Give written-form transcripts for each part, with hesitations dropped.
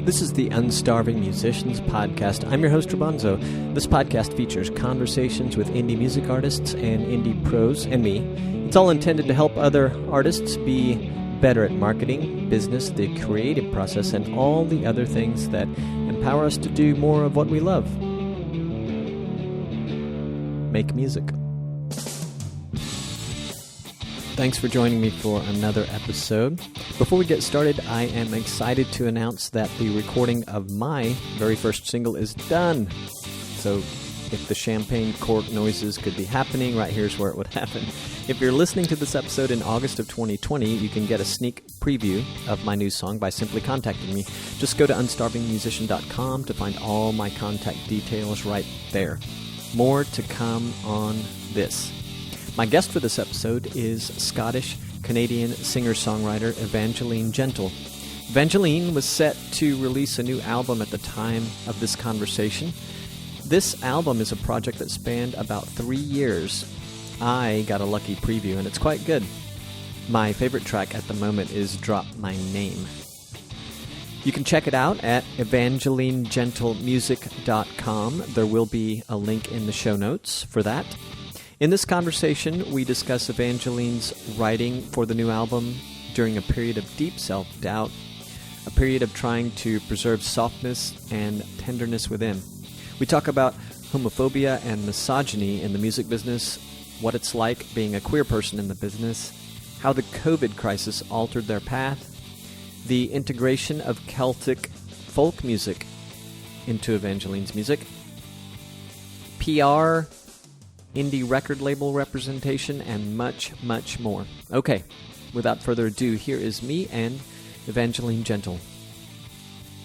This is the Unstarving Musicians podcast. I'm your host, Rabanzo. This podcast features conversations with indie music artists and indie pros and me. It's all intended to help other artists be better at marketing, business, the creative process, and all the other things that empower us to do more of what we love. Make music. Thanks for joining me for another episode. Before we get started, I am excited to announce that the recording of my very first single is done. So if the champagne cork noises could be happening, right here's where it would happen. If you're listening to this episode in August of 2020, you can get a sneak preview of my new song by simply contacting me. Just go to unstarvingmusician.com to find all my contact details right there. More to come on this. My guest for this episode is Scottish-Canadian singer-songwriter Evangeline Gentle. Evangeline was set to release a new album at the time of this conversation. This album is a project that spanned about 3 years. I got a lucky preview, and it's quite good. My favorite track at the moment is Drop My Name. You can check it out at evangelinegentlemusic.com. There will be a link in the show notes for that. In this conversation, we discuss Evangeline's writing for the new album during a period of deep self-doubt, a period of trying to preserve softness and tenderness within. We talk about homophobia and misogyny in the music business, what it's like being a queer person in the business, how the COVID crisis altered their path, the integration of Celtic folk music into Evangeline's music, PR, indie record label representation, and much, much more. Okay, without further ado, here is me and Evangeline Gentle.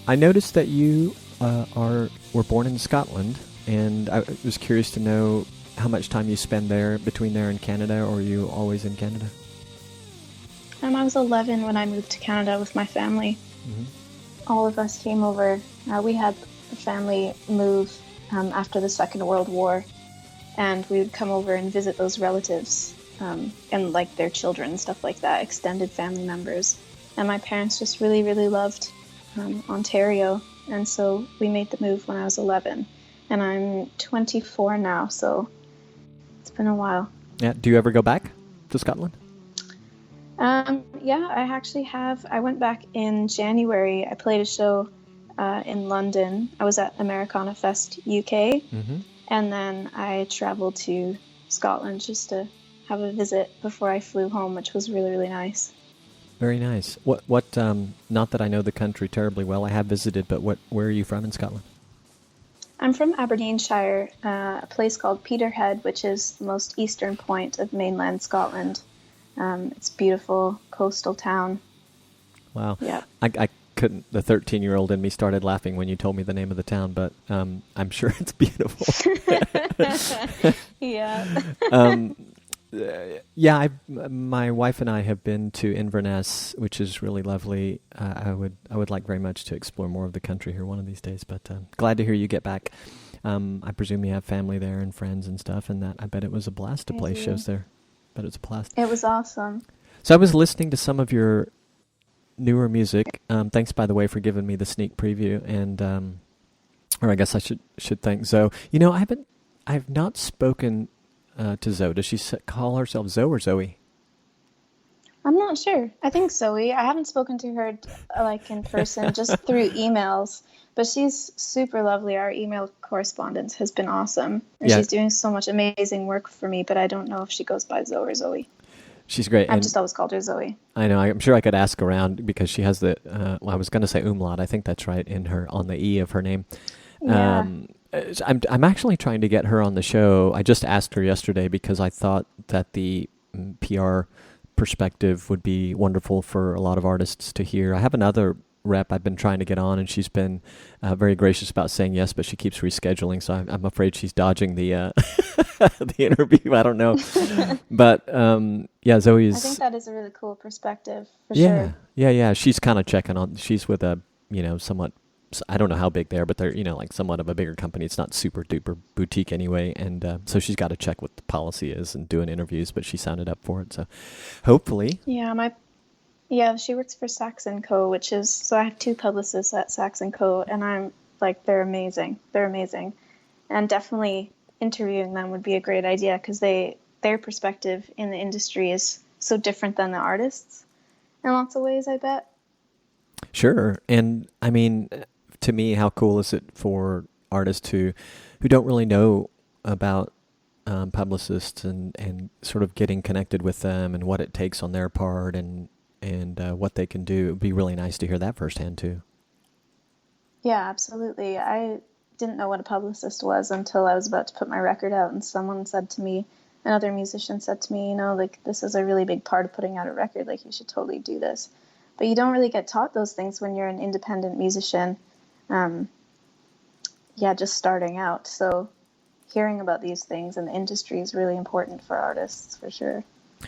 I noticed that you were born in Scotland, and I was curious to know how much time you spend there, between there and Canada, or are you always in Canada? I was 11 when I moved to Canada with my family. Mm-hmm. All of us came over. We had a family move after the Second World War, and we would come over and visit those relatives and like their children and stuff like that, extended family members. And my parents just really, really loved Ontario, and so we made the move when I was 11. And I'm 24 now, so it's been a while. Yeah. Do you ever go back to Scotland? Yeah, I actually have. I went back in January. I played a show in London. I was at Americana Fest UK, mm-hmm. and then I traveled to Scotland just to have a visit before I flew home, which was really, really nice. Very nice. What? Not that I know the country terribly well. I have visited, but where are you from in Scotland? I'm from Aberdeenshire, a place called Peterhead, which is the most eastern point of mainland Scotland. It's a beautiful coastal town. Wow. Yeah. I couldn't. The 13-year-old in me started laughing when you told me the name of the town, but I'm sure it's beautiful. Yeah. Yeah. My wife and I have been to Inverness, which is really lovely. I would like very much to explore more of the country here one of these days. But glad to hear you get back. I presume you have family there and friends and stuff, and that I bet it was a blast to play shows there. But it was a blast. It was awesome. So I was listening to some of your newer music. Thanks, by the way, for giving me the sneak preview, and or I guess I should thank Zoe. You know, I've not spoken to Zoe. Does she call herself Zoe or Zoe? I'm not sure. I think Zoe. I haven't spoken to her like in person, just through emails. But she's super lovely. Our email correspondence has been awesome. And she's doing so much amazing work for me, but I don't know if she goes by Zoe or Zoe. She's great. I've just always called her Zoe. I know. I'm sure I could ask around because she has the, I was going to say umlaut. I think that's right on the E of her name. Yeah. I'm actually trying to get her on the show. I just asked her yesterday because I thought that the PR perspective would be wonderful for a lot of artists to hear. I have another rep I've been trying to get on, and she's been very gracious about saying yes, but she keeps rescheduling, so I'm afraid she's dodging the the interview. I don't know. But yeah, Zoe's... I think that is a really cool perspective, for sure. Yeah. She's kind of checking on... She's with a, somewhat... I don't know how big they are, but they're, like somewhat of a bigger company. It's not super duper boutique anyway. And so she's got to check what the policy is and doing interviews, but she sounded up for it. So hopefully... Yeah, Yeah, she works for Sax & Co., which is, so I have two publicists at Sax & Co., and I'm like, they're amazing. They're amazing. And definitely interviewing them would be a great idea because their perspective in the industry is so different than the artists in lots of ways, I bet. Sure. And I mean, to me, how cool is it for artists who don't really know about publicists and sort of getting connected with them and what it takes on their part and what they can do. It would be really nice to hear that firsthand too. Yeah, absolutely. I didn't know what a publicist was until I was about to put my record out, and someone said to me, another musician said to me, like, this is a really big part of putting out a record, like, you should totally do this. But you don't really get taught those things when you're an independent musician, just starting out. So hearing about these things in the industry is really important for artists, for sure.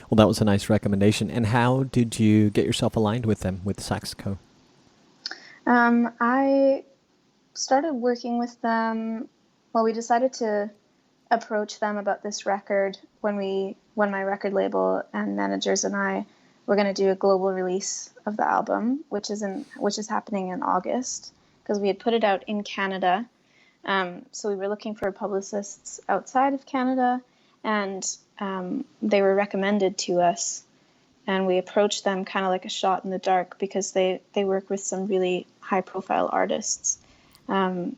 Well, that was a nice recommendation. And how did you get yourself aligned with them, with Sax Co? I started working with them. Well, we decided to approach them about this record when my record label and managers and I were going to do a global release of the album, which is happening in August, because we had put it out in Canada. So we were looking for publicists outside of Canada, and they were recommended to us, and we approached them kind of like a shot in the dark because they work with some really high profile artists. And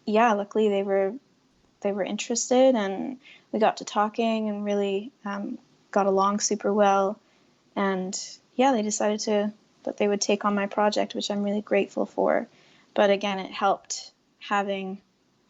yeah, luckily they were interested, and we got to talking and really got along super well. And yeah, they decided that they would take on my project, which I'm really grateful for. But again, it helped having,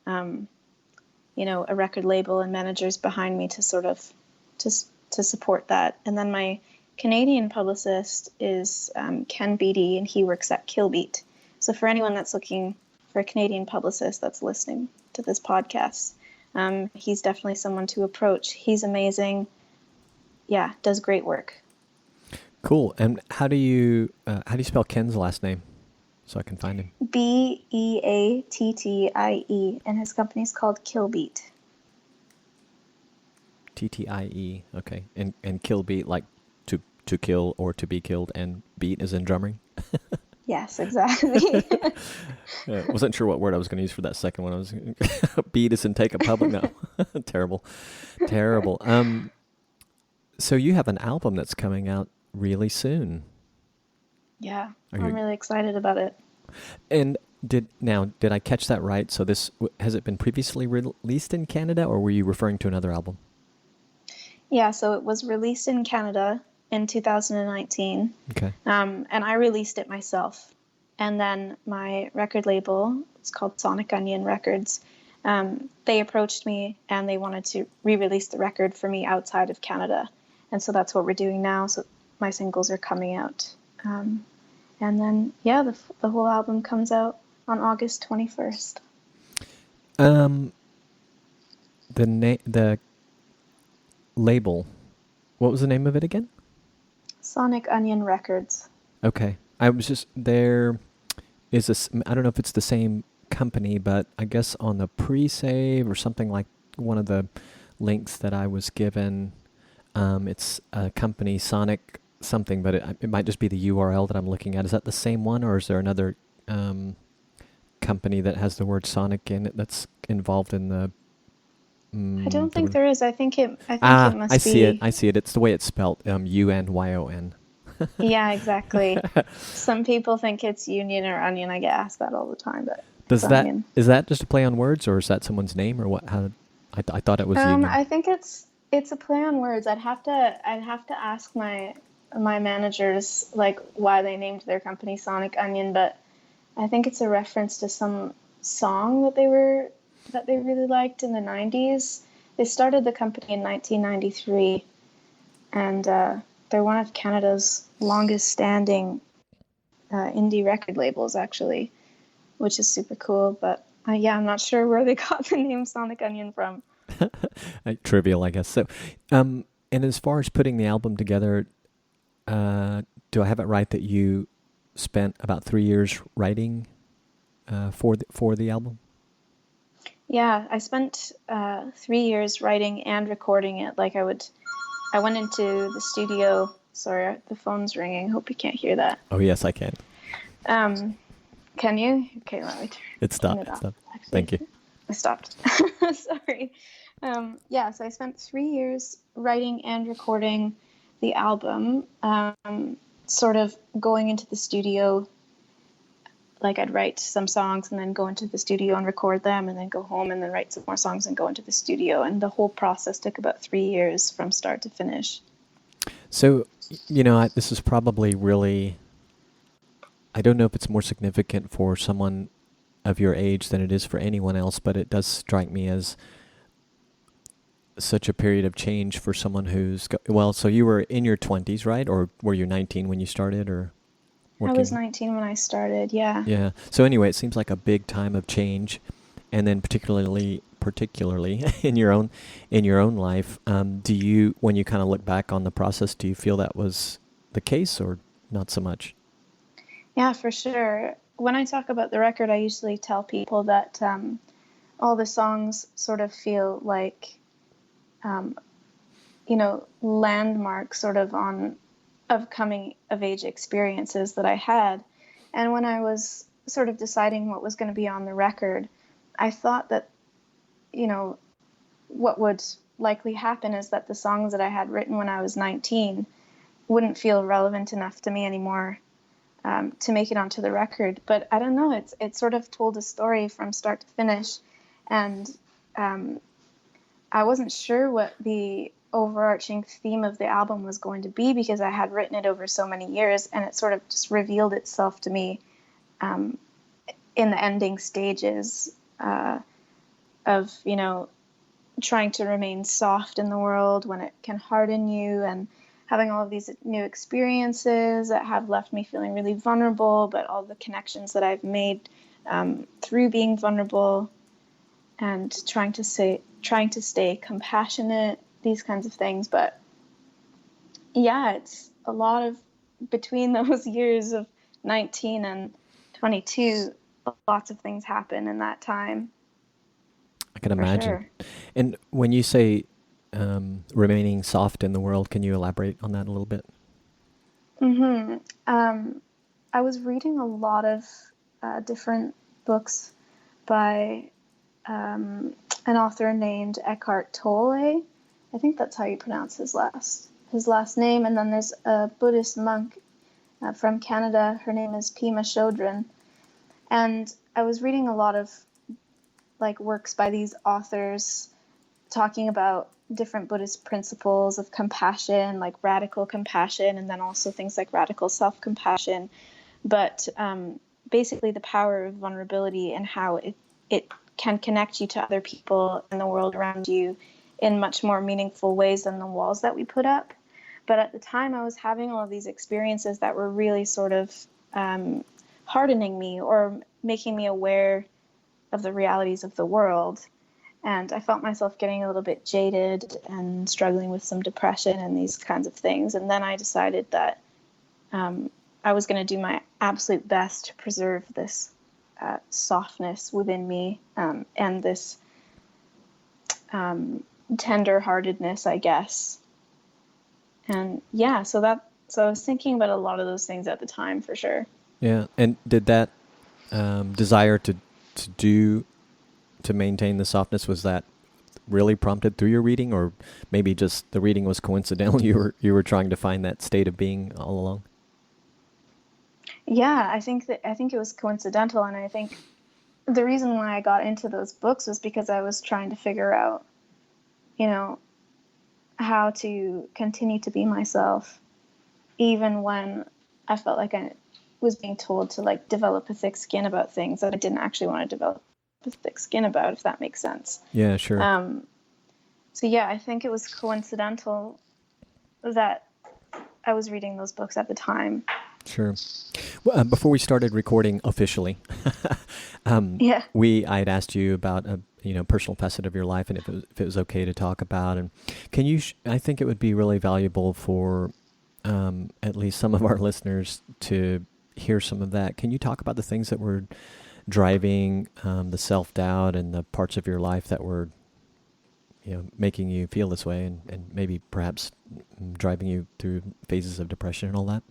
a record label and managers behind me to sort of to support that. And then my Canadian publicist is Ken Beattie, and he works at Killbeat. So for anyone that's looking for a Canadian publicist that's listening to this podcast, he's definitely someone to approach. He's amazing. Yeah, does great work. Cool. And how do you spell Ken's last name so I can find him? Beattie, and his company's called Killbeat. TTIE. Okay. And kill beat, like to kill or to be killed, and beat is in drumming. Yes, exactly. Wasn't sure what word I was going to use for that second one. I was beat is in take a public. No, terrible. So you have an album that's coming out really soon. Yeah, I'm really excited about it. And did I catch that right? So has it been previously released in Canada, or were you referring to another album? Yeah, so it was released in Canada in 2019. Okay. And I released it myself. And then my record label, it's called Sonic Onion Records, they approached me and they wanted to re-release the record for me outside of Canada. And so that's what we're doing now. So my singles are coming out. And then, yeah, the whole album comes out on August 21st. The label, what was the name of it again? Sonic Onion Records. Okay. I was just, there is I don't know if it's the same company, but I guess on the pre-save or something, like one of the links that I was given, it's a company, Sonic something, but it might just be the URL that I'm looking at. Is that the same one, or is there another company that has the word Sonic in it that's involved in the... I don't think there is. I think it must be... I see it. It's the way it's spelled, UNYON. Yeah, exactly. Some people think it's union or onion. I get asked that all the time, but is that just a play on words, or is that someone's name, or what? How? I thought it was union. I think it's a play on words. I'd have to ask my managers like why they named their company Sonic Onion, but I think it's a reference to some song that they really liked in the 90s. They started the company in 1993, and they're one of Canada's longest standing indie record labels, actually, which is super cool. But I'm not sure where they got the name Sonic Onion from. Trivial, I guess. So, and as far as putting the album together, do I have it right that you spent about 3 years writing for the album? Yeah, I spent 3 years writing and recording it. Like I went into the studio Sorry, the phone's ringing. Hope you can't hear that. Oh, yes, I can. Can you? Okay, let me turn it off. Stopped. Actually, Thank you. I stopped. Sorry. So I spent 3 years writing and recording the album, sort of going into the studio. Like, I'd write some songs and then go into the studio and record them, and then go home and then write some more songs and go into the studio. And the whole process took about 3 years from start to finish. So, this is probably really, I don't know if it's more significant for someone of your age than it is for anyone else, but it does strike me as such a period of change for someone who's, so you were in your 20s, right? Or were you 19 when you started, or working? I was 19 when I started, yeah. Yeah. So anyway, it seems like a big time of change, and then particularly in your own life, do you, when you kind of look back on the process, do you feel that was the case or not so much? Yeah, for sure. When I talk about the record, I usually tell people that all the songs sort of feel like, landmarks sort of of coming of age experiences that I had. And when I was sort of deciding what was going to be on the record, I thought that, what would likely happen is that the songs that I had written when I was 19 wouldn't feel relevant enough to me anymore to make it onto the record. But I don't know, it sort of told a story from start to finish. And I wasn't sure what the overarching theme of the album was going to be, because I had written it over so many years, and it sort of just revealed itself to me in the ending stages of, trying to remain soft in the world when it can harden you, and having all of these new experiences that have left me feeling really vulnerable, but all the connections that I've made through being vulnerable, and trying to stay compassionate, these kinds of things. But yeah, it's a lot of, between those years of 19 and 22, lots of things happen in that time. I can imagine. Sure. And when you say remaining soft in the world, can you elaborate on that a little bit? I was reading a lot of different books by an author named Eckhart Tolle. I think that's how you pronounce his last name. And then there's a Buddhist monk from Canada. Her name is Pema Chodron. And I was reading a lot of works by these authors talking about different Buddhist principles of compassion, like radical compassion, and then also things like radical self-compassion. But basically the power of vulnerability and how it can connect you to other people and the world around you in much more meaningful ways than the walls that we put up. But at the time, I was having all of these experiences that were really sort of hardening me, or making me aware of the realities of the world. And I felt myself getting a little bit jaded and struggling with some depression and these kinds of things. And then I decided that I was going to do my absolute best to preserve this softness within me, and this tender-heartedness, I guess. And yeah, so I was thinking about a lot of those things at the time, for sure. Yeah, and did that desire to maintain the softness, was that really prompted through your reading, or maybe just the reading was coincidental? You were trying to find that state of being all along? Yeah, I think it was coincidental, and I think the reason why I got into those books was because I was trying to figure out, how to continue to be myself, even when I felt like I was being told to develop a thick skin about things that I didn't actually want to develop a thick skin about, if that makes sense. Yeah, sure. So yeah, I think it was coincidental that I was reading those books at the time. Sure. Well, before we started recording officially, I had asked you about a personal facet of your life, and if it was okay to talk about. And can you? I think it would be really valuable for at least some of our listeners to hear some of that. Can you talk about the things that were driving the self-doubt and the parts of your life that were making you feel this way and maybe perhaps driving you through phases of depression and all that?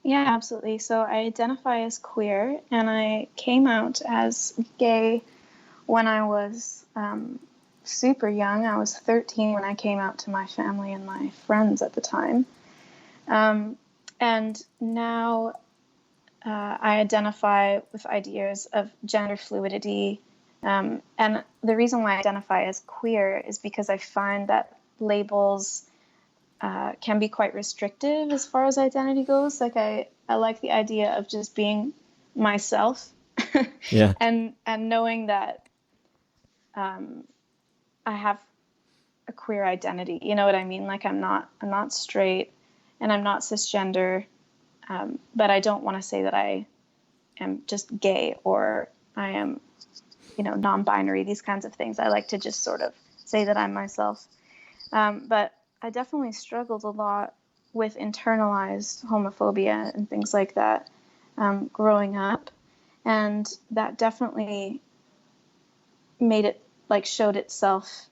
Yeah, absolutely. So I identify as queer, and I came out as gay when I was super young. I was 13 when I came out to my family and my friends at the time. And now I identify with ideas of gender fluidity. And the reason why I identify as queer is because I find that labels can be quite restrictive as far as identity goes. Like I like the idea of just being myself. Yeah. and knowing that I have a queer identity. You know what I mean? Like I'm not straight and I'm not cisgender, but I don't want to say that I am just gay or I am, non-binary, these kinds of things. I like to just sort of say that I'm myself. But I definitely struggled a lot with internalized homophobia and things like that growing up. And that definitely made it, showed itself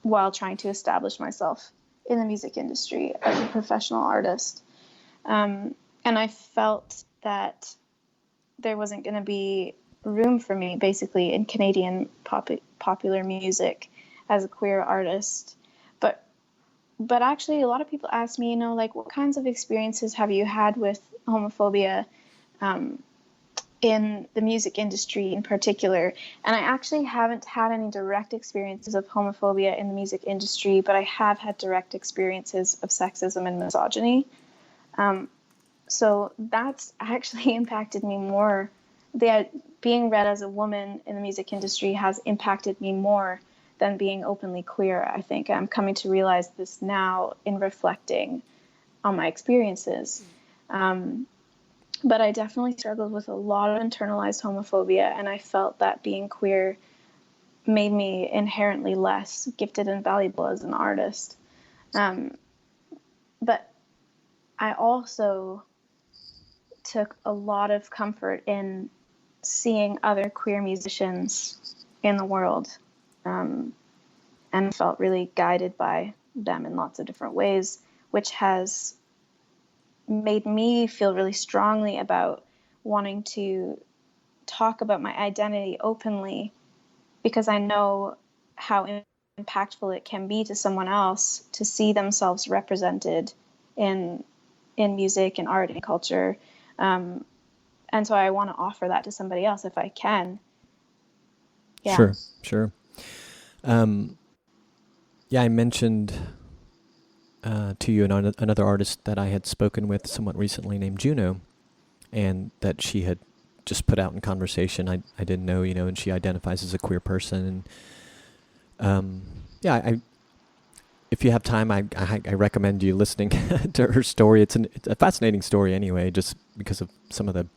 while trying to establish myself in the music industry as a professional artist. And I felt that there wasn't going to be room for me, basically, in Canadian popular music as a queer artist. But actually, a lot of people ask me, what kinds of experiences have you had with homophobia in the music industry in particular? And I actually haven't had any direct experiences of homophobia in the music industry, but I have had direct experiences of sexism and misogyny. So that's actually impacted me more. Being read as a woman in the music industry has impacted me more than being openly queer, I think. I'm coming to realize this now in reflecting on my experiences. But I definitely struggled with a lot of internalized homophobia, and I felt that being queer made me inherently less gifted and valuable as an artist. But I also took a lot of comfort in seeing other queer musicians in the world, and felt really guided by them in lots of different ways, which has made me feel really strongly about wanting to talk about my identity openly, because I know how impactful it can be to someone else to see themselves represented in music and art and culture. And so I want to offer that to somebody else if I can. Yeah. Sure. I mentioned to you another artist that I had spoken with somewhat recently named Juno, and that she had just put out in conversation. I didn't know, and she identifies as a queer person. And if you have time, I recommend you listening to her story. It's a fascinating story anyway, just because of some of the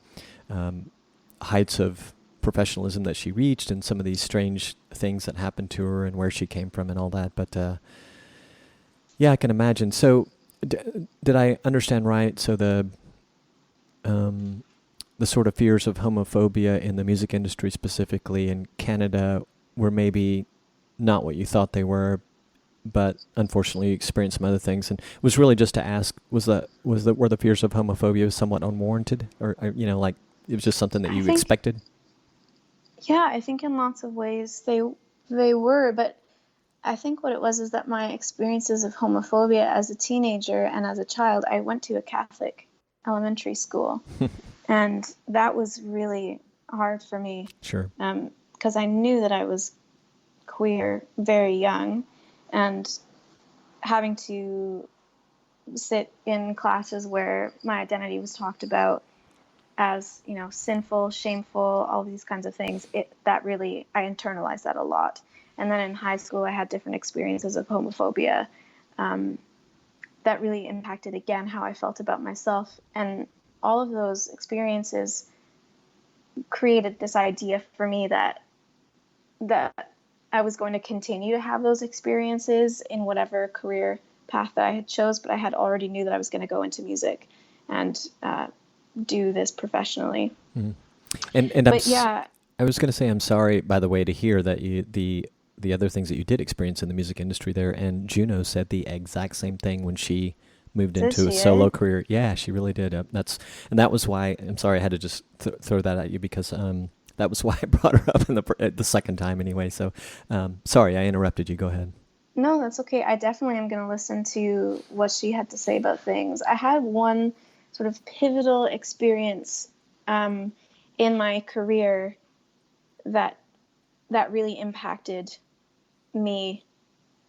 heights of professionalism that she reached and some of these strange things that happened to her and where she came from and all that. But I can imagine. So did I understand right? So the sort of fears of homophobia in the music industry, specifically in Canada, were maybe not what you thought they were, but unfortunately you experienced some other things. And it was really just to ask, were the fears of homophobia somewhat unwarranted, or it was just something that you expected? Yeah, I think in lots of ways they were, but I think what it was is that my experiences of homophobia as a teenager and as a child, I went to a Catholic elementary school, and that was really hard for me. Sure. Because I knew that I was queer very young, and having to sit in classes where my identity was talked about as, sinful, shameful, all these kinds of things, I internalized that a lot. And then in high school, I had different experiences of homophobia that really impacted, again, how I felt about myself. And all of those experiences created this idea for me that I was going to continue to have those experiences in whatever career path that I had chose, but I had already knew that I was going to go into music and do this professionally. Mm-hmm. And but I was going to say, I'm sorry, by the way, to hear that the other things that you did experience in the music industry there. And Juno said the exact same thing when she moved Did into a she, eh? solo career. Yeah, she really did. And that was why. I'm sorry, I had to just throw that at you because that was why I brought her up in the second time anyway. So sorry, I interrupted you. Go ahead. No, that's okay. I definitely am going to listen to what she had to say about things. I had one sort of pivotal experience in my career that really impacted me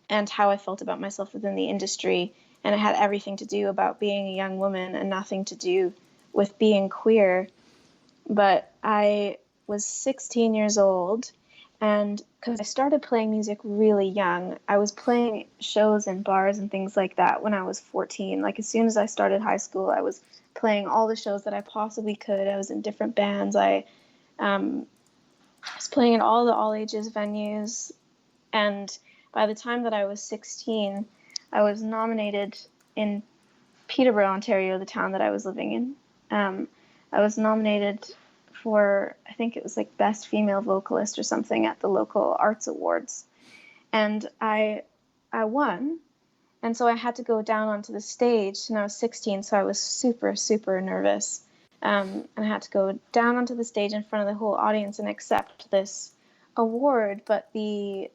and how I felt about myself within the industry. And it had everything to do about being a young woman and nothing to do with being queer. But I was 16 years old, and because I started playing music really young, I was playing shows in bars and things like that when I was 14. Like, as soon as I started high school, I was playing all the shows that I possibly could. I was in different bands. I was playing in all the all-ages venues, and by the time that I was 16, I was nominated in Peterborough, Ontario, the town that I was living in. I was nominated for, I think it was like Best Female Vocalist or something at the local arts awards. And I won. And so I had to go down onto the stage, and I was 16, so I was super, super nervous. And I had to go down onto the stage in front of the whole audience and accept this award. But the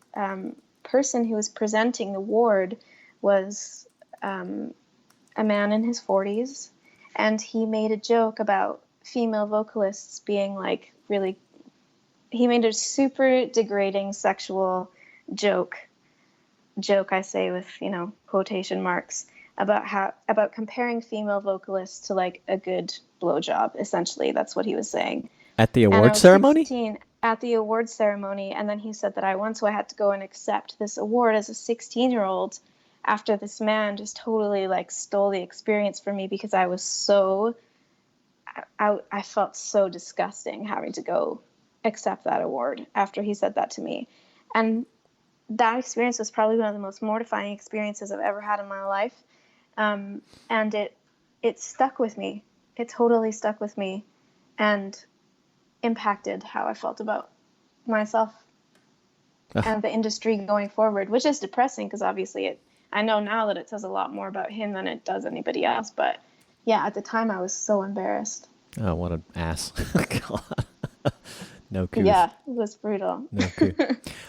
person who was presenting the award was a man in his 40s, and he made a joke about female vocalists being like really, he made a super degrading sexual joke I say with, quotation marks, about comparing female vocalists to like a good blowjob. Essentially, that's what he was saying. At the And I award was ceremony? 16 at the awards ceremony, and then he said that I won, so I had to go and accept this award as a 16-year-old after this man just totally like stole the experience from me, because I was so, I felt so disgusting having to go accept that award after he said that to me. And that experience was probably one of the most mortifying experiences I've ever had in my life. And it stuck with me. It totally stuck with me and impacted how I felt about myself and the industry going forward, which is depressing because obviously I know now that it says a lot more about him than it does anybody else. But yeah, at the time I was so embarrassed. Oh, what an ass. God. No coup. Yeah, it was brutal. No coup.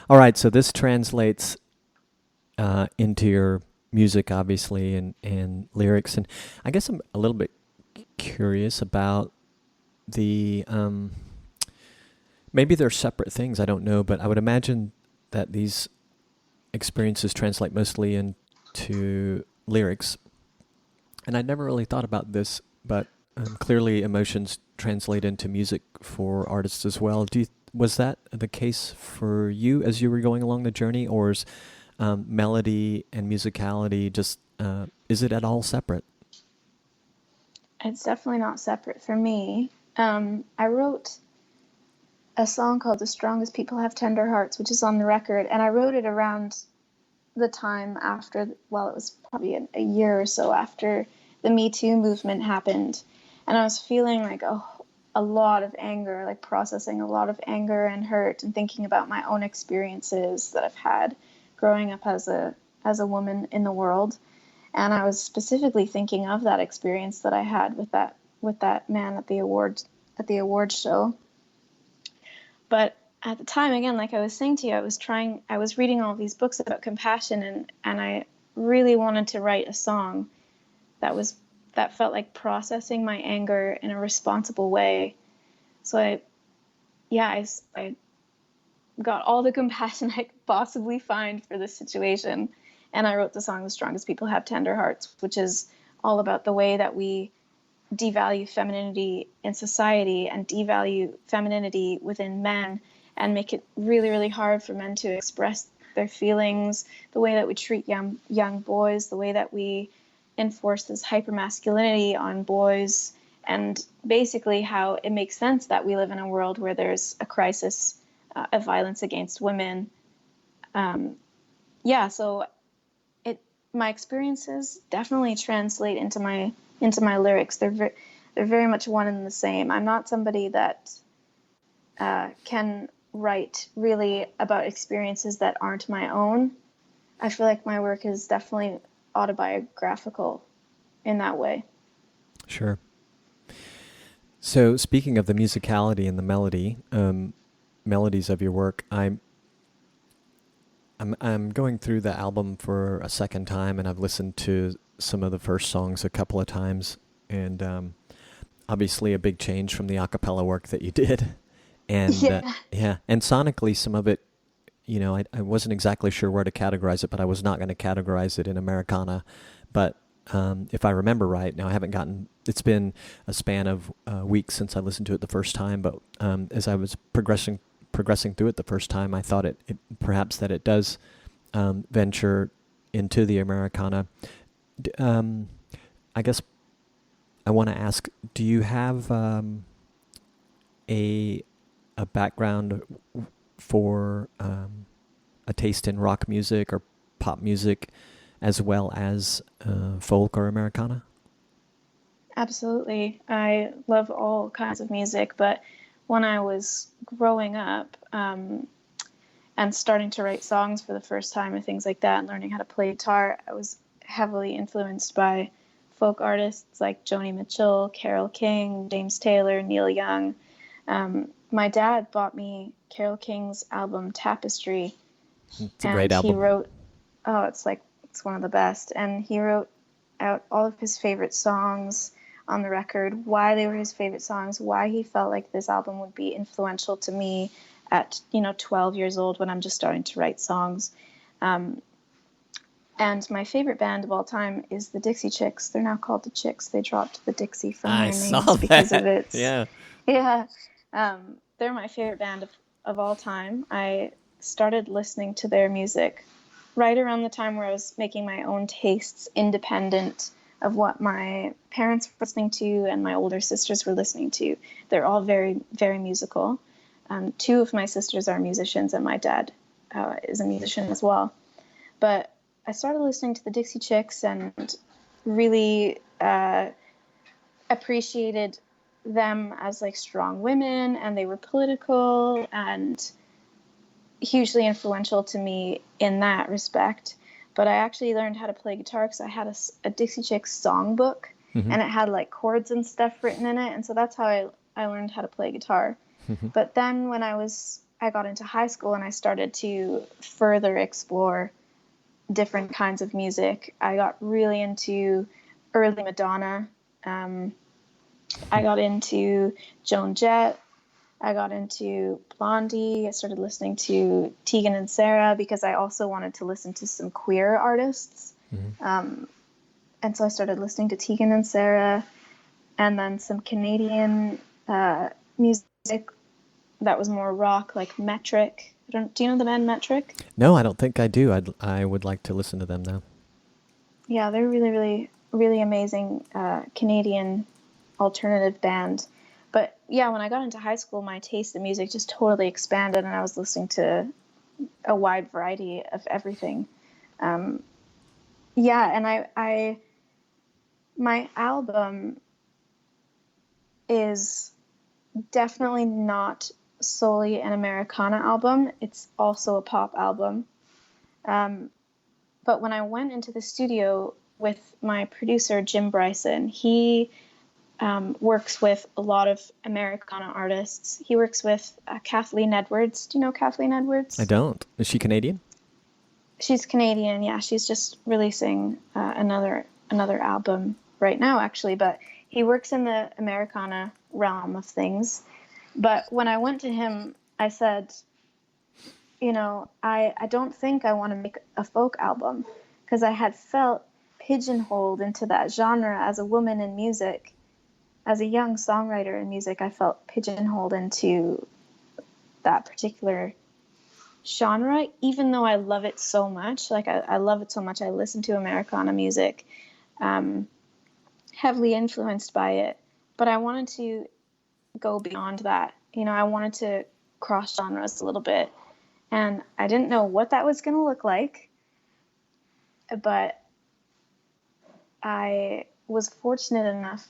All right, so this translates into your music, obviously, and lyrics. And I guess I'm a little bit curious about the... maybe they're separate things, I don't know, but I would imagine that these experiences translate mostly into lyrics. And I never really thought about this, but clearly emotions translate into music for artists as well. Was that the case for you as you were going along the journey, or is melody and musicality just, is it at all separate? It's definitely not separate for me. I wrote a song called The Strongest People Have Tender Hearts, which is on the record, and I wrote it around the time after, well, it was probably a year or so after the Me Too movement happened, and I was feeling like a lot of anger, like processing a lot of anger and hurt, and thinking about my own experiences that I've had growing up as a woman in the world. And I was specifically thinking of that experience that I had with that man at the awards show. But at the time, again, like I was saying to you, I was reading all these books about compassion, and I really wanted to write a song that felt like processing my anger in a responsible way. So I got all the compassion I could possibly find for this situation. And I wrote the song, The Strongest People Have Tender Hearts, which is all about the way that we devalue femininity in society and devalue femininity within men and make it really, really hard for men to express their feelings, the way that we treat young boys, the way that we enforce this hypermasculinity on boys, and basically how it makes sense that we live in a world where there's a crisis of violence against women. So my experiences definitely translate into my lyrics. They're very much one and the same. I'm not somebody that can write really about experiences that aren't my own. I feel like my work is definitely autobiographical in that way. Sure. So speaking of the musicality and the melodies of your work, I'm going through the album for a second time, and I've listened to some of the first songs a couple of times, and obviously a big change from the acapella work that you did, and and sonically some of it, I wasn't exactly sure where to categorize it, but I was not going to categorize it in Americana, but if I remember right, now it's been a span of weeks since I listened to it the first time, but as I was progressing through it the first time, I thought it perhaps that it does venture into the Americana. I guess I want to ask, do you have a background for a taste in rock music or pop music as well as folk or Americana? Absolutely. I love all kinds of music, but when I was growing up and starting to write songs for the first time and things like that and learning how to play guitar, I was heavily influenced by folk artists like Joni Mitchell, Carole King, James Taylor, Neil Young. My dad bought me Carole King's album Tapestry. It's a great album. He wrote, it's one of the best. And he wrote out all of his favorite songs on the record, why they were his favorite songs, why he felt like this album would be influential to me at 12 years old when I'm just starting to write songs. And my favorite band of all time is the Dixie Chicks. They're now called the Chicks. They dropped the Dixie from their names because of it. Yeah. They're my favorite band of all time. I started listening to their music right around the time where I was making my own tastes independent of what my parents were listening to and my older sisters were listening to. They're all very, very musical. Two of my sisters are musicians, and my dad is a musician as well. But I started listening to the Dixie Chicks and really appreciated them as like strong women, and they were political and hugely influential to me in that respect. But I actually learned how to play guitar because I had a Dixie Chicks songbook, and it had like chords and stuff written in it, and so that's how I learned how to play guitar. But then when I got into high school and I started to further explore different kinds of music, I got really into early Madonna. I got into Joan Jett. I got into Blondie. I started listening to Tegan and Sara because I also wanted to listen to some queer artists. And so I started listening to Tegan and Sara, and then some Canadian music that was more rock, like Metric. Do you know the band Metric? No, I don't think I do. I would like to listen to them now. Yeah, they're really, really, really amazing Canadian alternative band. But yeah, when I got into high school, my taste in music just totally expanded, and I was listening to a wide variety of everything. And my album is definitely not solely an Americana album. It's also a pop album. But when I went into the studio with my producer, Jim Bryson, he works with a lot of Americana artists. He works with Kathleen Edwards. Do you know Kathleen Edwards? I don't. Is she Canadian? She's Canadian, yeah. She's just releasing another album right now, actually. But he works in the Americana realm of things. But when I went to him, I said, I don't think I want to make a folk album, because I had felt pigeonholed into that genre as a woman in music. As a young songwriter in music, I felt pigeonholed into that particular genre, even though I love it so much. Like, I love it so much. I listen to Americana music, heavily influenced by it. But I wanted to go beyond that. I wanted to cross genres a little bit. And I didn't know what that was going to look like. But I was fortunate enough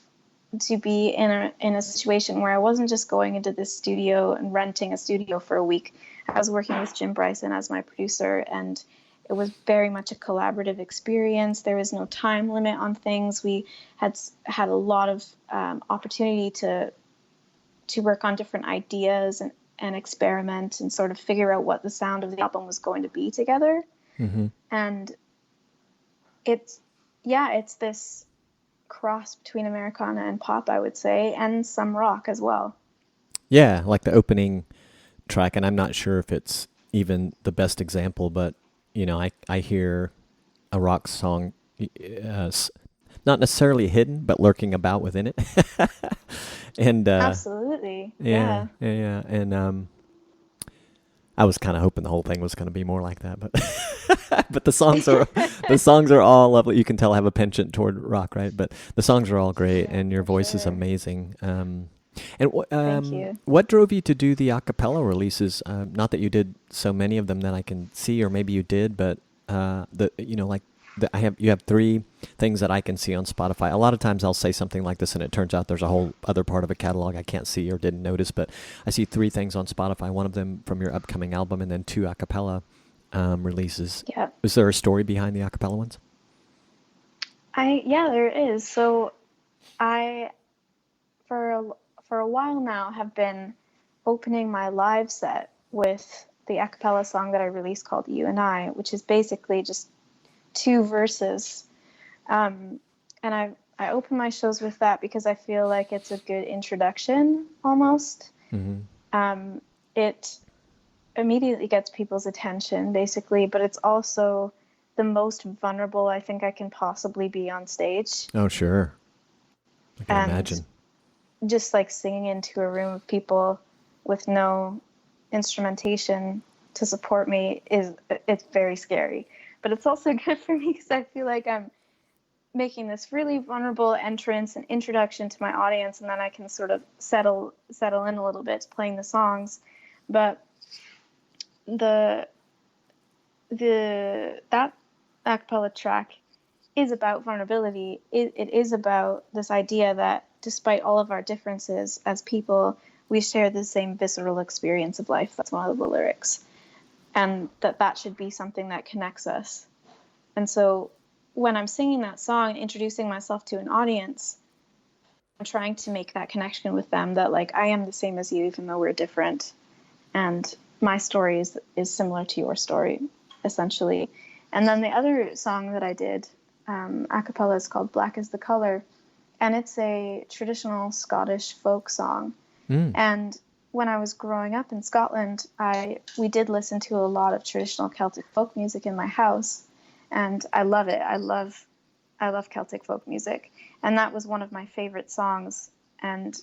to be in a situation where I wasn't just going into this studio and renting a studio for a week. I was working with Jim Bryson as my producer, and it was very much a collaborative experience. There was no time limit on things. We had a lot of opportunity to work on different ideas and experiment and sort of figure out what the sound of the album was going to be together. Mm-hmm. And it's this cross between Americana and pop, I would say, and some rock as well. Yeah, like the opening track, and I'm not sure if it's even the best example, but I hear a rock song, not necessarily hidden, but lurking about within it. And Absolutely, yeah. And I was kind of hoping the whole thing was going to be more like that, but but the songs are all lovely. You can tell I have a penchant toward rock, right? But the songs are all great, and your voice is amazing. And Thank you. what drove you to do the acapella releases? Not that you did so many of them that I can see, or maybe you did, but you have 3 things that I can see on Spotify. A lot of times I'll say something like this, and it turns out there's a whole other part of a catalog I can't see or didn't notice. But I see 3 things on Spotify. One of them from your upcoming album, and then 2 acapella releases. Yeah. Is there a story behind the acapella ones? There is. So I, for a while now, have been opening my live set with the acapella song that I released called You and I, which is basically just 2 verses. And I open my shows with that because I feel like it's a good introduction almost. Mm-hmm. It immediately gets people's attention basically, but it's also the most vulnerable I think I can possibly be on stage. Oh, sure. I can imagine. Just like singing into a room of people with no instrumentation to support me it's very scary. But it's also good for me because I feel like I'm making this really vulnerable entrance and introduction to my audience, and then I can sort of settle in a little bit to playing the songs. But that acapella track is about vulnerability. It is about this idea that despite all of our differences as people, we share the same visceral experience of life. That's one of the lyrics. And that should be something that connects us. And so when I'm singing that song, introducing myself to an audience, I'm trying to make that connection with them that like I am the same as you, even though we're different. And my story is similar to your story, essentially. And then the other song that I did, a cappella, is called Black is the Color. And it's a traditional Scottish folk song. Mm. And when I was growing up in Scotland, we did listen to a lot of traditional Celtic folk music in my house, and I love it. I love Celtic folk music, and that was one of my favorite songs. And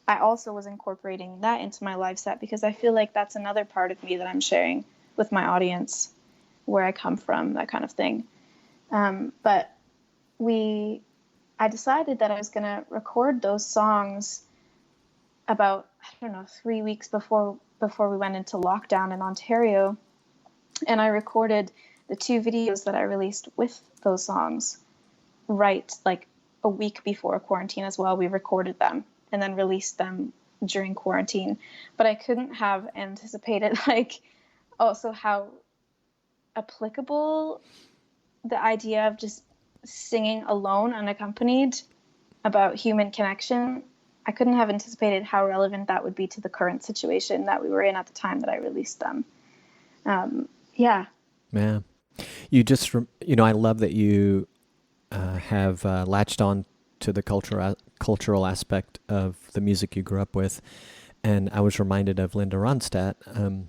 I also was incorporating that into my live set because I feel like that's another part of me that I'm sharing with my audience, where I come from, that kind of thing. But I decided that I was going to record those songs about, 3 weeks before we went into lockdown in Ontario. And I recorded the 2 videos that I released with those songs right like a week before quarantine as well. We recorded them and then released them during quarantine. But I couldn't have anticipated also how applicable the idea of just singing alone unaccompanied about human connection. I couldn't have anticipated how relevant that would be to the current situation that we were in at the time that I released them. Yeah. You just, I love that you have latched on to the cultural aspect of the music you grew up with. And I was reminded of Linda Ronstadt. I'm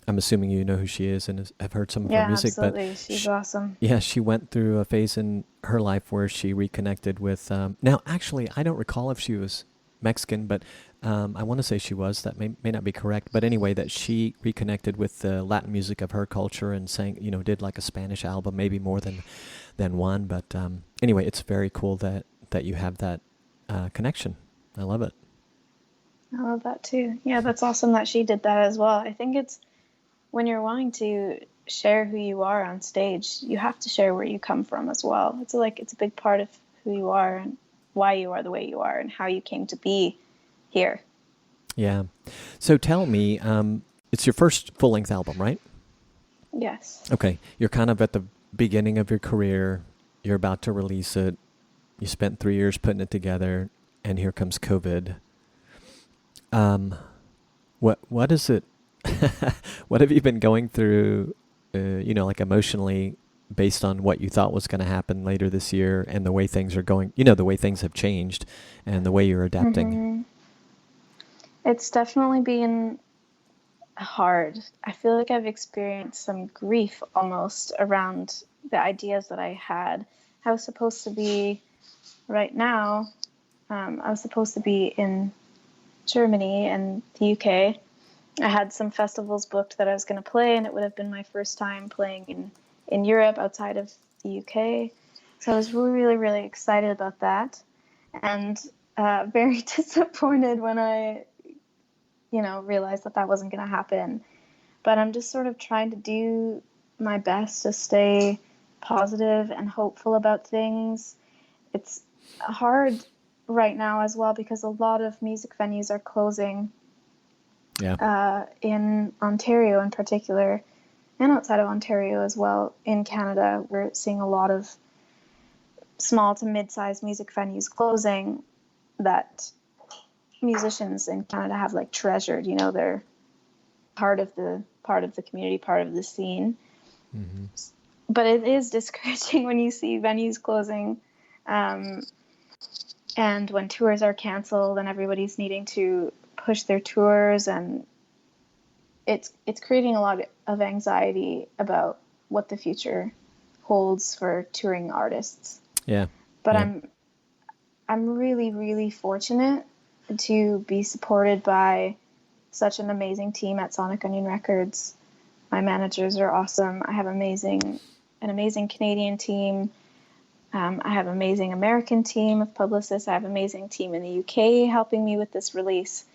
assuming you know who she is and have heard some of her music. Absolutely. She's awesome. Yeah, she went through a phase in her life where she reconnected with... now, actually, I don't recall if she was Mexican, but I want to say she was. That may not be correct. But anyway, that she reconnected with the Latin music of her culture and sang, did like a Spanish album, maybe more than one. But anyway, it's very cool that you have that connection. I love it. I love that too. Yeah, that's awesome that she did that as well. I think it's when you're wanting to share who you are on stage, you have to share where you come from as well. It's a big part of who you are and why you are the way you are and how you came to be here. Yeah. So tell me, it's your first full-length album, right? Yes. Okay. You're kind of at the beginning of your career. You're about to release it. You spent 3 years putting it together, and here comes COVID. What is it? What have you been going through, like emotionally, based on what you thought was going to happen later this year and the way things are going, the way things have changed and the way you're adapting? Mm-hmm. It's definitely been hard. I feel like I've experienced some grief almost around the ideas that I had. I was supposed to be right now, I was supposed to be in Germany and the UK. I had some festivals booked that I was going to play, and it would have been my first time playing in Europe outside of the UK. So I was really, really excited about that, and very disappointed when I, realized that wasn't going to happen. But I'm just sort of trying to do my best to stay positive and hopeful about things. It's hard right now as well because a lot of music venues are closing. Yeah. In Ontario in particular, and outside of Ontario as well, in Canada, we're seeing a lot of small to mid-sized music venues closing that musicians in Canada have treasured. They're part of the community, part of the scene. Mm-hmm. But it is discouraging when you see venues closing, and when tours are canceled and everybody's needing to push their tours, and it's creating a lot of anxiety about what the future holds for touring artists. Yeah. But yeah. I'm really, really fortunate to be supported by such an amazing team at Sonic Onion Records. My managers are awesome. I have an amazing Canadian team. I have an amazing American team of publicists. I have an amazing team in the UK helping me with this release.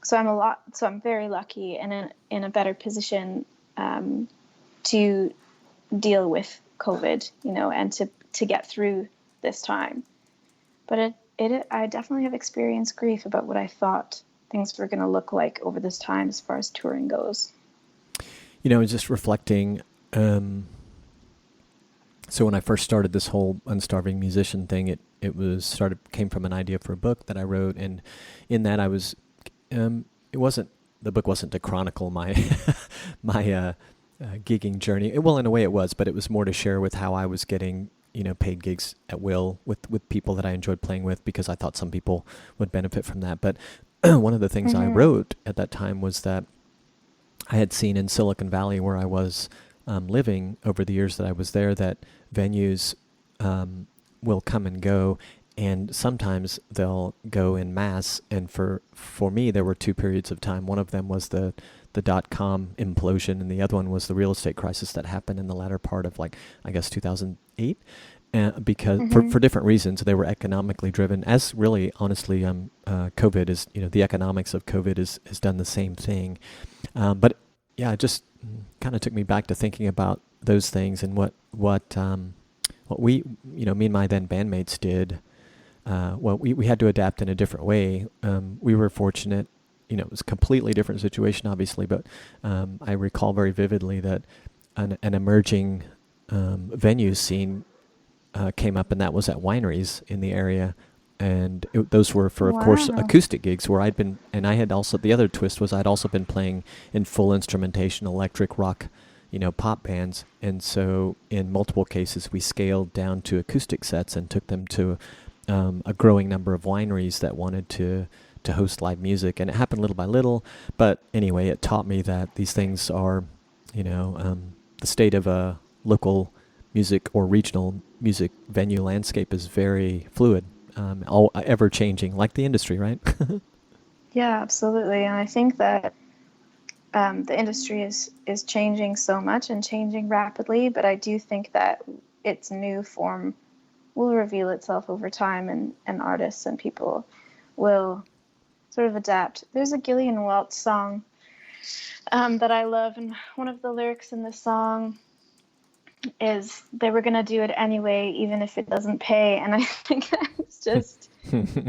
So I'm very lucky and in a better position to deal with COVID, and to get through this time. But I definitely have experienced grief about what I thought things were going to look like over this time as far as touring goes. Just reflecting. So when I first started this whole Unstarving Musician thing, it came from an idea for a book that I wrote, and in that I was, the book wasn't to chronicle my my gigging journey. Well, in a way it was, but it was more to share with how I was getting paid gigs at will with people that I enjoyed playing with, because I thought some people would benefit from that. But one of the things I wrote at that time was that I had seen in Silicon Valley, where I was living over the years that I was there, that venues will come and go, and sometimes they'll go in mass. And for me, there were two periods of time. One of them was the .com implosion, and the other one was the real estate crisis that happened in the latter part of 2008. Because for different reasons, they were economically driven. As really, honestly, COVID is, the economics of COVID has done the same thing. But yeah, it just kind of took me back to thinking about those things and what we, me and my then bandmates did. Well, we had to adapt in a different way. We were fortunate. It was a completely different situation, obviously, but I recall very vividly that an emerging venue scene came up, and that was at wineries in the area. And those were for, of course, acoustic gigs where I'd been, and I had also, the other twist was I'd also been playing in full instrumentation, electric rock, pop bands. And so in multiple cases, we scaled down to acoustic sets and took them to a growing number of wineries that wanted to host live music. And it happened little by little. But anyway, it taught me that these things are, the state of a local music or regional music venue landscape is very fluid. All ever changing, like the industry, right? Yeah, absolutely. And I think that the industry is changing so much and changing rapidly, but I do think that its new form will reveal itself over time, and artists and people will sort of adapt. There's a Gillian Welch song that I love, and one of the lyrics in the song is they were going to do it anyway, even if it doesn't pay. And I think that's just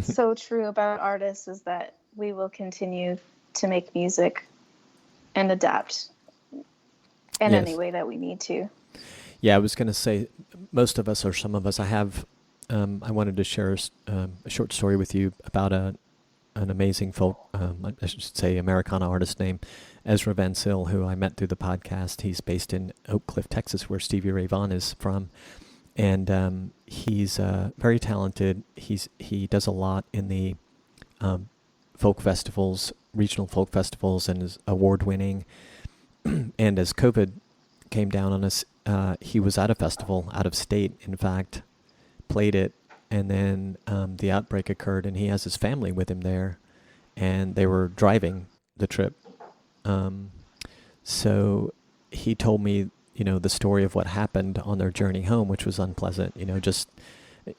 so true about artists, is that we will continue to make music and adapt in any way that we need to. Yeah, I was going to say, most of us, or some of us, I wanted to share a short story with you about an amazing folk, I should say Americana artist named Ezra Vancil, who I met through the podcast. He's based in Oak Cliff, Texas, where Stevie Ray Vaughan is from. And he's very talented. He does a lot in the folk festivals, regional folk festivals, and is award-winning. And as COVID came down on us, he was at a festival out of state, in fact, played it, and then the outbreak occurred, and he has his family with him there, and they were driving the trip. So he told me, the story of what happened on their journey home, which was unpleasant. Just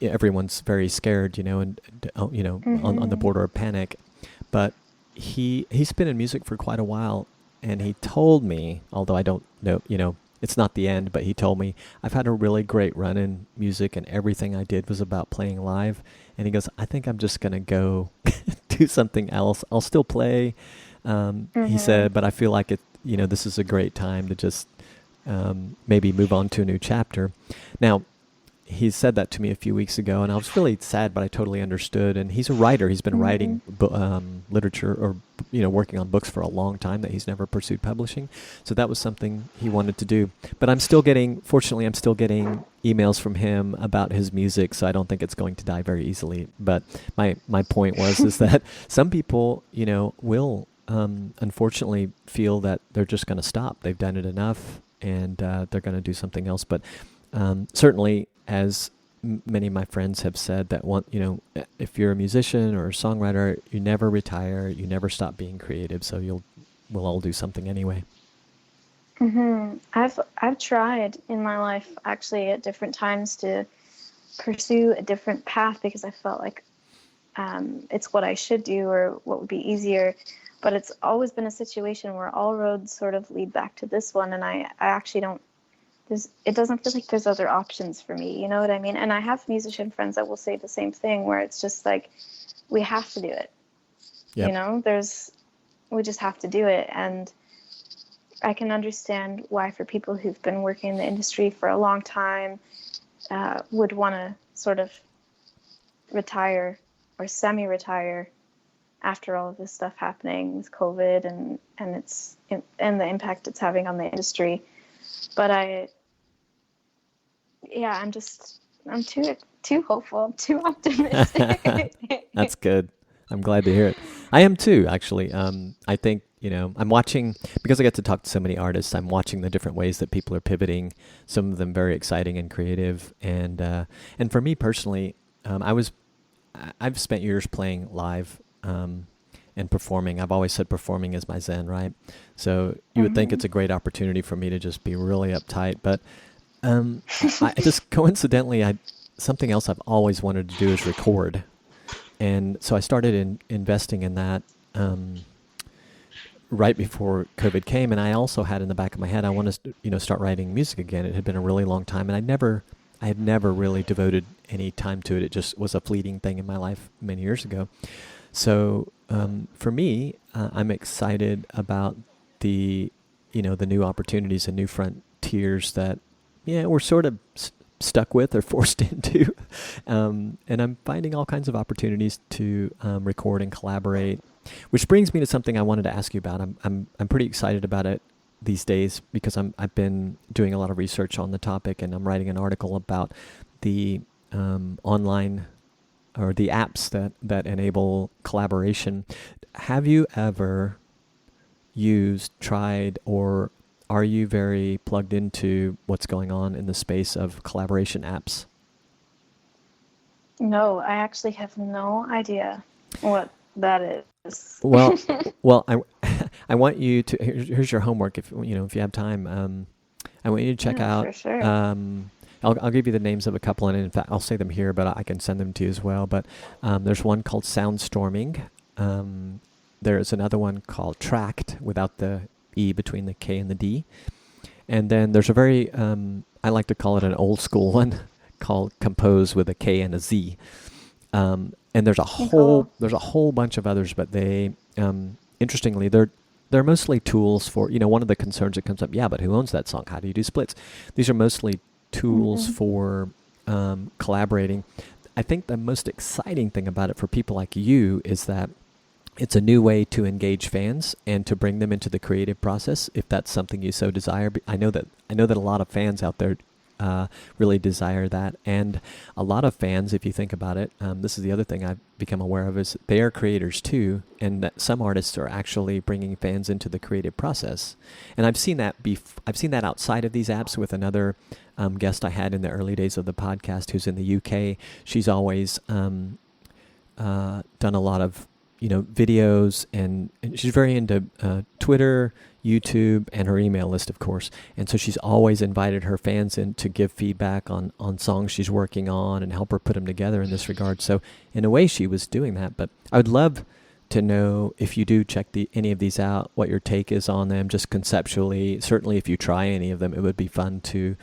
everyone's very scared, and on the border of panic. But he's been in music for quite a while, and he told me, although I don't know, it's not the end, but he told me, I've had a really great run in music, and everything I did was about playing live. And he goes, I think I'm just going to go do something else. I'll still play, he said, but I feel like this is a great time to just maybe move on to a new chapter. Now, he said that to me a few weeks ago, and I was really sad, but I totally understood. And he's a writer. He's been writing literature, or working on books for a long time that he's never pursued publishing. So that was something he wanted to do. But fortunately, I'm still getting emails from him about his music, so I don't think it's going to die very easily. But my point is that some people, will unfortunately feel that they're just going to stop. They've done it enough, and they're going to do something else. But certainly, as many of my friends have said, that if you're a musician or a songwriter, you never retire, you never stop being creative. So we'll all do something anyway. I've tried in my life, actually, at different times to pursue a different path, because I felt like it's what I should do or what would be easier. But it's always been a situation where all roads sort of lead back to this one, and I actually don't. It doesn't feel like there's other options for me, you know what I mean? And I have musician friends that will say the same thing, where it's just like, we have to do it. Yep. We just have to do it. And I can understand why, for people who've been working in the industry for a long time, would want to sort of retire or semi-retire after all of this stuff happening with COVID and the impact it's having on the industry. But I'm too hopeful, too optimistic. That's good. I'm glad to hear it. I am too, actually. I think, I'm watching, because I get to talk to so many artists, I'm watching the different ways that people are pivoting, some of them very exciting and creative. And for me personally, I've spent years playing live, and performing. I've always said performing is my zen, right? So you would think it's a great opportunity for me to just be really uptight, but I just coincidentally, something else I've always wanted to do is record. And so I started investing in that right before COVID came, and I also had in the back of my head, I want to start writing music again. It had been a really long time, and I had never really devoted any time to it. It just was a fleeting thing in my life many years ago. So for me, I'm excited about the new opportunities and new frontiers that we're sort of stuck with or forced into, and I'm finding all kinds of opportunities to record and collaborate. Which brings me to something I wanted to ask you about. I'm pretty excited about it these days, because I've been doing a lot of research on the topic, and I'm writing an article about the online, or the apps that enable collaboration. Have you ever tried, or are you very plugged into what's going on in the space of collaboration apps? No, I actually have no idea what that is. Well, I want you to. Here's your homework. If you have time, I want you to check out. For sure. I'll give you the names of a couple, and in fact, I'll say them here, but I can send them to you as well. But there's one called Soundstorming. There's another one called Tracked, without the E between the K and the D. And then there's a very, I like to call it an old school one called Compose with a K and a Z. And there's a whole bunch of others, but they, interestingly, they're mostly tools for, one of the concerns that comes up, but who owns that song? How do you do splits? These are mostly tools for collaborating. I think the most exciting thing about it for people like you is that it's a new way to engage fans and to bring them into the creative process, if that's something you so desire. I know that a lot of fans out there really desire that, and a lot of fans, if you think about it, this is the other thing I've become aware of, is they are creators too, and that some artists are actually bringing fans into the creative process. And I've seen that outside of these apps with another guest I had in the early days of the podcast, who's in the UK. She's always done a lot of videos, and she's very into Twitter, YouTube, and her email list, of course. And so she's always invited her fans in to give feedback on songs she's working on and help her put them together in this regard. So in a way, she was doing that. But I would love to know, if you do check any of these out, what your take is on them, just conceptually. Certainly, if you try any of them, it would be fun to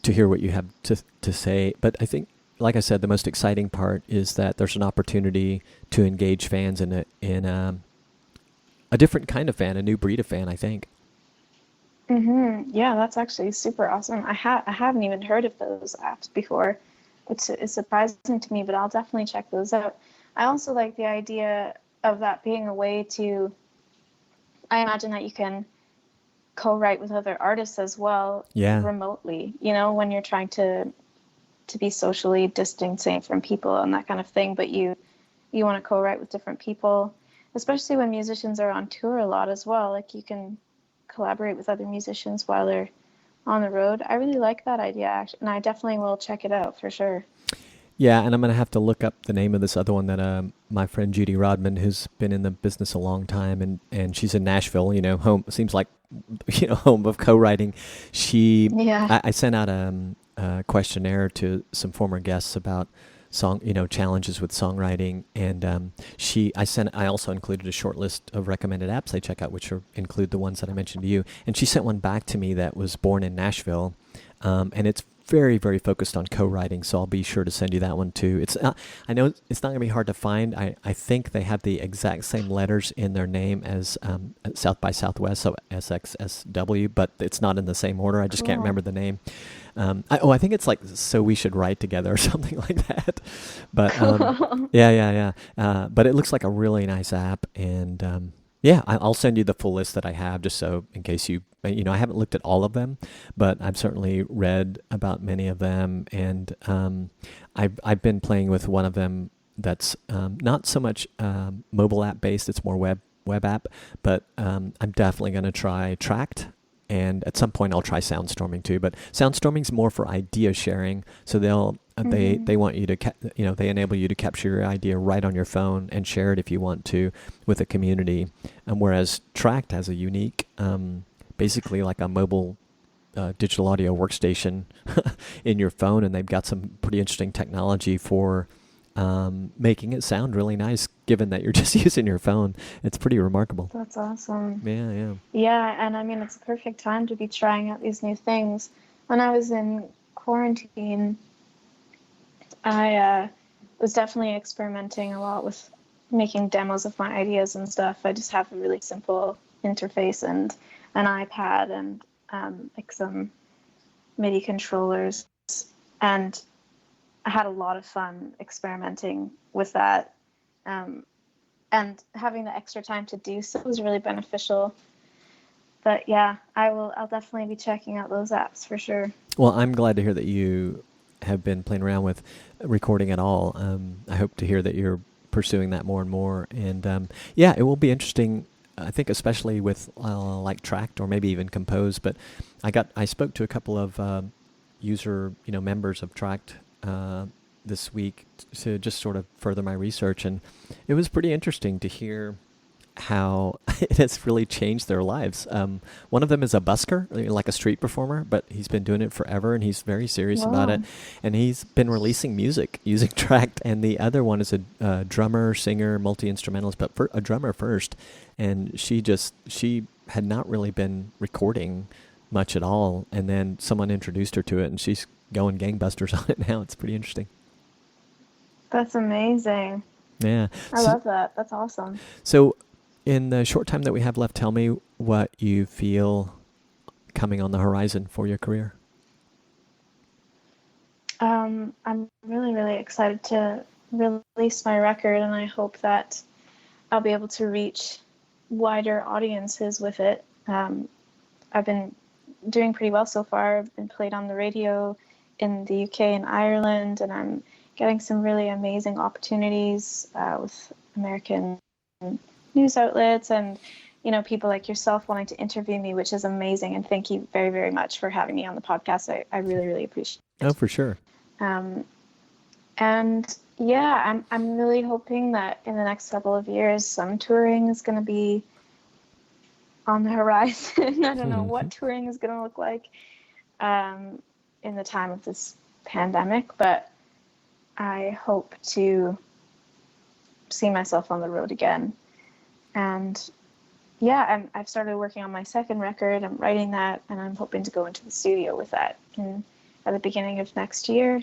hear what you have to say. But I think, like I said, the most exciting part is that there's an opportunity to engage fans in a different kind of fan, a new breed of fan, I think. Yeah, that's actually super awesome. I haven't even heard of those apps before. It's surprising to me, but I'll definitely check those out. I also like the idea of that being a way to, I imagine that you can co-write with other artists as well, remotely, when you're trying to be socially distancing from people and that kind of thing, but you want to co-write with different people, especially when musicians are on tour a lot as well. Like, you can collaborate with other musicians while they're on the road. I really like that idea, actually, and I definitely will check it out for sure. Yeah, and I'm going to have to look up the name of this other one that my friend Judy Rodman, who's been in the business a long time, and she's in Nashville, home, seems like, home of co-writing. I sent out a questionnaire to some former guests about challenges with songwriting, and I also included a short list of recommended apps they check out, which include the ones that I mentioned to you. And she sent one back to me that was born in Nashville, and it's very, very focused on co-writing, so I'll be sure to send you that one too. I know it's not going to be hard to find. I think they have the exact same letters in their name as South by Southwest, so SXSW, but it's not in the same order. I just can't remember the name. I think it's like So We Should Write Together or something like that. But yeah. But it looks like a really nice app, and I'll send you the full list that I have, just so in case I haven't looked at all of them, but I've certainly read about many of them, and I've been playing with one of them that's not so much mobile app based; it's more web app. But I'm definitely going to try Tract. And at some point, I'll try Soundstorming too. But Soundstorming's more for idea sharing. So they want you to they enable you to capture your idea right on your phone and share it if you want to with a community. Whereas Tract has a unique, basically like a mobile digital audio workstation in your phone, and they've got some pretty interesting technology for making it sound really nice, given that you're just using your phone. It's pretty remarkable. That's awesome. Yeah. Yeah, and I mean, it's a perfect time to be trying out these new things. When I was in quarantine, I was definitely experimenting a lot with making demos of my ideas and stuff. I just have a really simple interface and an iPad and like some MIDI controllers, and I had a lot of fun experimenting with that, and having the extra time to do so was really beneficial. But yeah, I'll definitely be checking out those apps for sure. Well, I'm glad to hear that you have been playing around with recording at all. I hope to hear that you're pursuing that more and more. And it will be interesting, I think, especially with like Tract or maybe even Compose. But I spoke to a couple of user members of Tract this week to just sort of further my research, and it was pretty interesting to hear how it has really changed their lives. One of them is a busker, like a street performer, but he's been doing it forever, and he's very serious about it, and he's been releasing music using Tract. And the other one is a drummer, singer, multi-instrumentalist, but a drummer first, and she had not really been recording much at all, and then someone introduced her to it, and she's going gangbusters on it now. It's pretty interesting. That's amazing. Yeah. I love that. That's awesome. So in the short time that we have left, tell me what you feel coming on the horizon for your career. I'm really, really excited to release my record, and I hope that I'll be able to reach wider audiences with it. I've been doing pretty well so far. I've been played on the radio in the UK and Ireland, and I'm getting some really amazing opportunities with American news outlets and, people like yourself wanting to interview me, which is amazing. And thank you very, very much for having me on the podcast. I really, really appreciate it. Oh, for sure. And yeah, I'm really hoping that in the next couple of years, some touring is going to be on the horizon. I don't know what touring is going to look like in the time of this pandemic, but I hope to see myself on the road again. And yeah, I've started working on my second record. I'm writing that, and I'm hoping to go into the studio with that at the beginning of next year.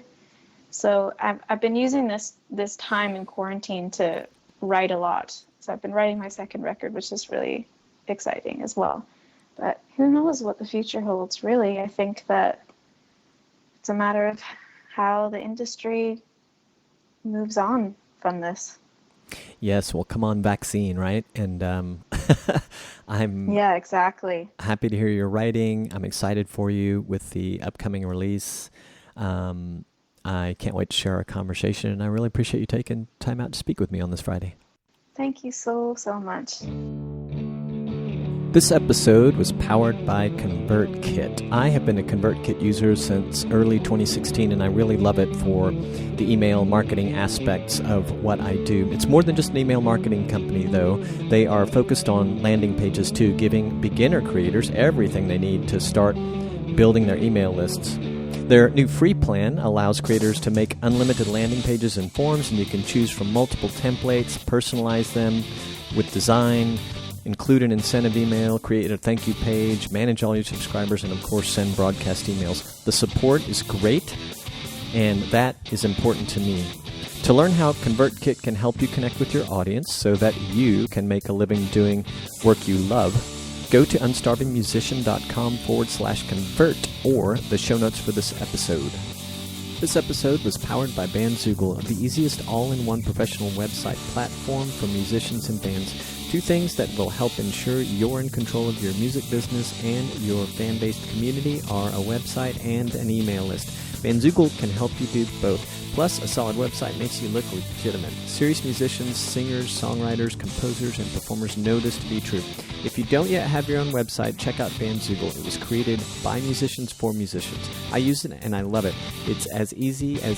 So I've been using this time in quarantine to write a lot. So I've been writing my second record, which is really exciting as well. But who knows what the future holds, really. I think that it's a matter of how the industry moves on from this. Yes, well, come on, vaccine, right? And I'm exactly happy to hear your writing. I'm excited for you with the upcoming release. I can't wait to share our conversation, and I really appreciate you taking time out to speak with me on this Friday. Thank you so much. This episode was powered by ConvertKit. I have been a ConvertKit user since early 2016, and I really love it for the email marketing aspects of what I do. It's more than just an email marketing company, though. They are focused on landing pages, too, giving beginner creators everything they need to start building their email lists. Their new free plan allows creators to make unlimited landing pages and forms, and you can choose from multiple templates, personalize them with design, include an incentive email, create a thank you page, manage all your subscribers, and of course send broadcast emails. The support is great, and that is important to me. To learn how ConvertKit can help you connect with your audience so that you can make a living doing work you love, go to unstarvingmusician.com/convert or the show notes for this episode. This episode was powered by Bandzoogle, the easiest all-in-one professional website platform for musicians and bands. Two things that will help ensure you're in control of your music business and your fan-based community are a website and an email list. Bandzoogle can help you do both. Plus, a solid website makes you look legitimate. Serious musicians, singers, songwriters, composers, and performers know this to be true. If you don't yet have your own website, check out Bandzoogle. It was created by musicians for musicians. I use it and I love it. It's as easy to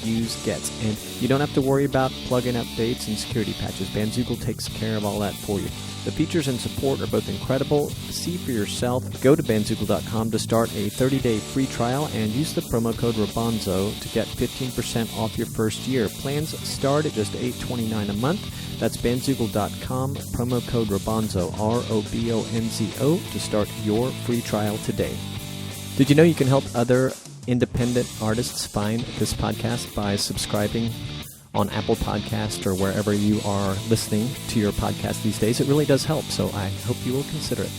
use gets. And you don't have to worry about plugin updates and security patches. Bandzoogle takes care of all that for you. The features and support are both incredible. See for yourself. Go to bandzoogle.com to start a 30-day free trial and use the promo code ROBONZO to get 15% off your first year. Plans start at just $8.29 a month. That's bandzoogle.com, promo code ROBONZO, ROBONZO, to start your free trial today. Did you know you can help other independent artists find this podcast by subscribing on Apple Podcast or wherever you are listening to your podcast these days? It really does help, so I hope you will consider it.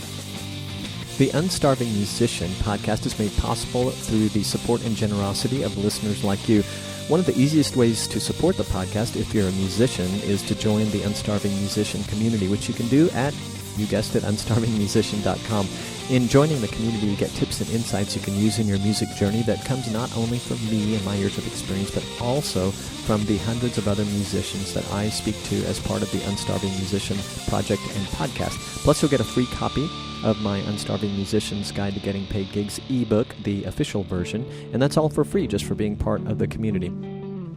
The Unstarving Musician podcast is made possible through the support and generosity of listeners like you. One of the easiest ways to support the podcast, if you're a musician, is to join the Unstarving Musician community, which you can do at, you guessed it, unstarvingmusician.com. In joining the community, you get tips and insights you can use in your music journey that comes not only from me and my years of experience, but also from the hundreds of other musicians that I speak to as part of the Unstarving Musician project and podcast. Plus, you'll get a free copy of my Unstarving Musician's Guide to Getting Paid Gigs ebook, the official version, and that's all for free just for being part of the community.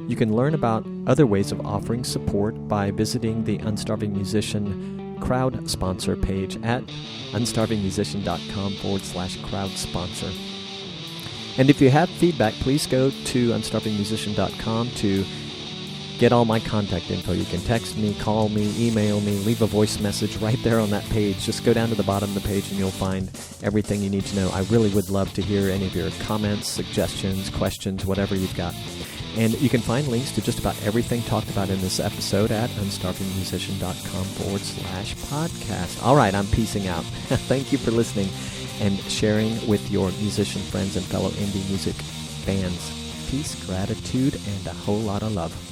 You can learn about other ways of offering support by visiting the Unstarving Musician crowd sponsor page at unstarvingmusician.com/crowd sponsor. And if you have feedback, please go to unstarvingmusician.com to get all my contact info. You can text me, call me, email me, leave a voice message right there on that page. Just go down to the bottom of the page and you'll find everything you need to know. I really would love to hear any of your comments, suggestions, questions, whatever you've got. And you can find links to just about everything talked about in this episode at unstarvingmusician.com/podcast. All right, I'm peacing out. Thank you for listening and sharing with your musician friends and fellow indie music fans. Peace, gratitude, and a whole lot of love.